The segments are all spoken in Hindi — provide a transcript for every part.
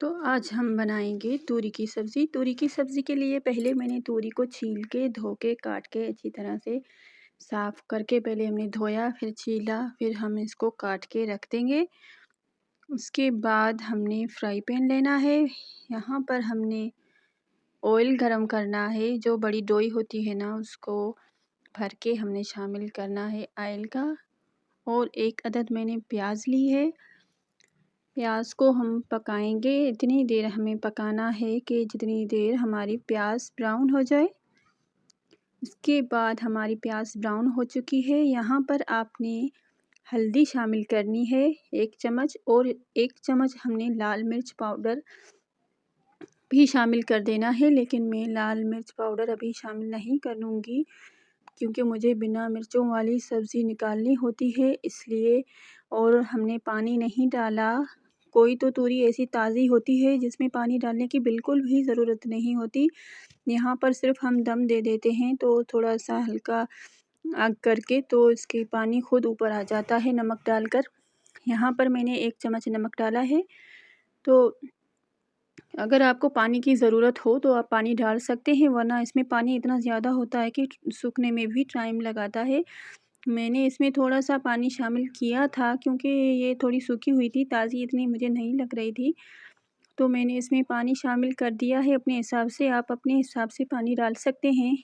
तो आज हम बनाएंगे तूरी की सब्ज़ी। तूरी की सब्ज़ी के लिए पहले मैंने तूरी को छील के धो के काट के अच्छी तरह से साफ़ करके पहले हमने धोया, फिर छीला, फिर हम इसको काट के रख देंगे। उसके बाद हमने फ्राई पैन लेना है। यहाँ पर हमने ऑयल गरम करना है। जो बड़ी डोई होती है ना, उसको भर के हमने शामिल करना है ऑयल का। और एक अदद मैंने प्याज ली है। प्याज को हम पकाएंगे। इतनी देर हमें पकाना है कि जितनी देर हमारी प्याज ब्राउन हो जाए। इसके बाद हमारी प्याज ब्राउन हो चुकी है। यहाँ पर आपने हल्दी शामिल करनी है 1 चम्मच, और 1 चम्मच हमने लाल मिर्च पाउडर भी शामिल कर देना है। लेकिन मैं लाल मिर्च पाउडर अभी शामिल नहीं करूँगी, क्योंकि मुझे बिना मिर्चों वाली सब्ज़ी निकालनी होती है, इसलिए। और हमने पानी नहीं डाला। कोई तो तूरी ऐसी ताज़ी होती है जिसमें पानी डालने की बिल्कुल भी ज़रूरत नहीं होती। यहाँ पर सिर्फ हम दम दे देते हैं, तो थोड़ा सा हल्का आग करके तो इसके पानी खुद ऊपर आ जाता है नमक डालकर। यहाँ पर मैंने 1 चम्मच नमक डाला है। तो अगर आपको पानी की ज़रूरत हो तो आप पानी डाल सकते हैं, वरना इसमें पानी इतना ज़्यादा होता है कि सूखने में भी टाइम लगाता है। मैंने इसमें थोड़ा-सा पानी शामिल किया था, क्योंकि ये थोड़ी सूखी हुई थी, ताज़ी इतनी मुझे नहीं लग रही थी। तो मैंने इसमें पानी शामिल कर दिया है अपने हिसाब से। आप अपने हिसाब से पानी डाल सकते हैं।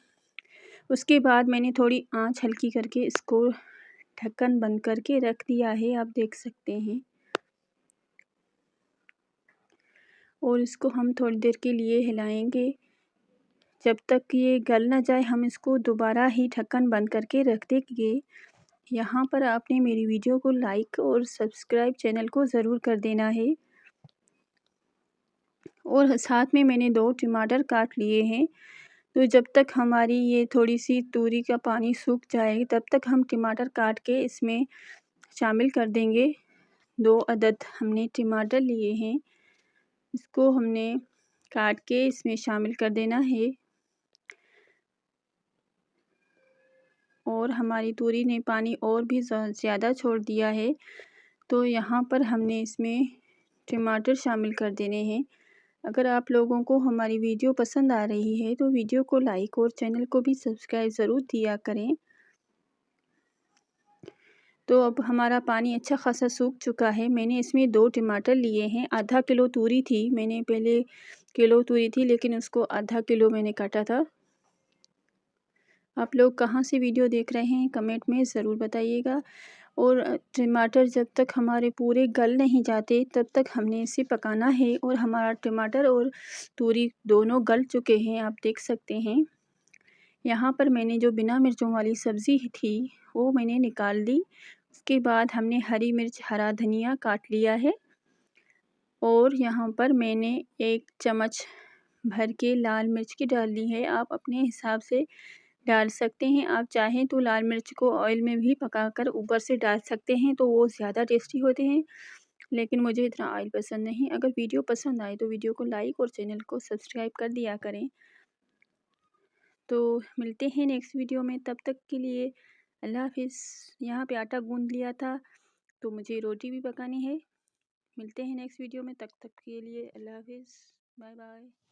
उसके बाद मैंने थोड़ी आँच हल्की करके इसको ढक्कन बंद करके रख दिया है, आप देख सकते हैं। और इसको हम थोड़ी देर के लिए हिलाएँगे। जब तक ये गल ना जाए, हम इसको दोबारा ही ढक्कन बंद करके रख देंगे। यहाँ पर आपने मेरी वीडियो को लाइक और सब्सक्राइब चैनल को ज़रूर कर देना है। और साथ में मैंने 2 टमाटर काट लिए हैं। तो जब तक हमारी ये थोड़ी सी तूरी का पानी सूख जाए, तब तक हम टमाटर काट के इसमें शामिल कर देंगे। 2 अदद हमने टमाटर लिए हैं, इसको हमने काट के इसमें शामिल कर देना है। और हमारी तूरी ने पानी और भी ज़्यादा छोड़ दिया है, तो यहाँ पर हमने इसमें टमाटर शामिल कर देने हैं। अगर आप लोगों को हमारी वीडियो पसंद आ रही है तो वीडियो को लाइक और चैनल को भी सब्सक्राइब ज़रूर किया करें। तो अब हमारा पानी अच्छा खासा सूख चुका है। मैंने इसमें 2 टमाटर लिए हैं। आधा किलो तूरी थी, मैंने पहले किलो तूरी थी, लेकिन उसको आधा किलो मैंने काटा था। आप लोग कहाँ से वीडियो देख रहे हैं कमेंट में ज़रूर बताइएगा। और टमाटर जब तक हमारे पूरे गल नहीं जाते, तब तक हमने इसे पकाना है। और हमारा टमाटर और तूरी दोनों गल चुके हैं, आप देख सकते हैं। यहाँ पर मैंने जो बिना मिर्चों वाली सब्ज़ी थी वो मैंने निकाल ली। उसके बाद हमने हरी मिर्च, हरा धनिया काट लिया है। और यहाँ पर मैंने 1 चम्मच भर के लाल मिर्च की डाल ली है। आप अपने हिसाब से डाल सकते हैं। आप चाहें तो लाल मिर्च को ऑयल में भी पकाकर ऊपर से डाल सकते हैं, तो वो ज़्यादा टेस्टी होते हैं। लेकिन मुझे इतना ऑयल पसंद नहीं। अगर वीडियो पसंद आए तो वीडियो को लाइक और चैनल को सब्सक्राइब कर दिया करें। तो मिलते हैं नेक्स्ट वीडियो में, तब तक के लिए अल्लाह हाफ़िज़। यहाँ पे आटा गूँध लिया था, तो मुझे रोटी भी पकानी है। मिलते हैं नेक्स्ट वीडियो में, तब तक के लिए अल्लाह हाफ़िज़, बाय बाय।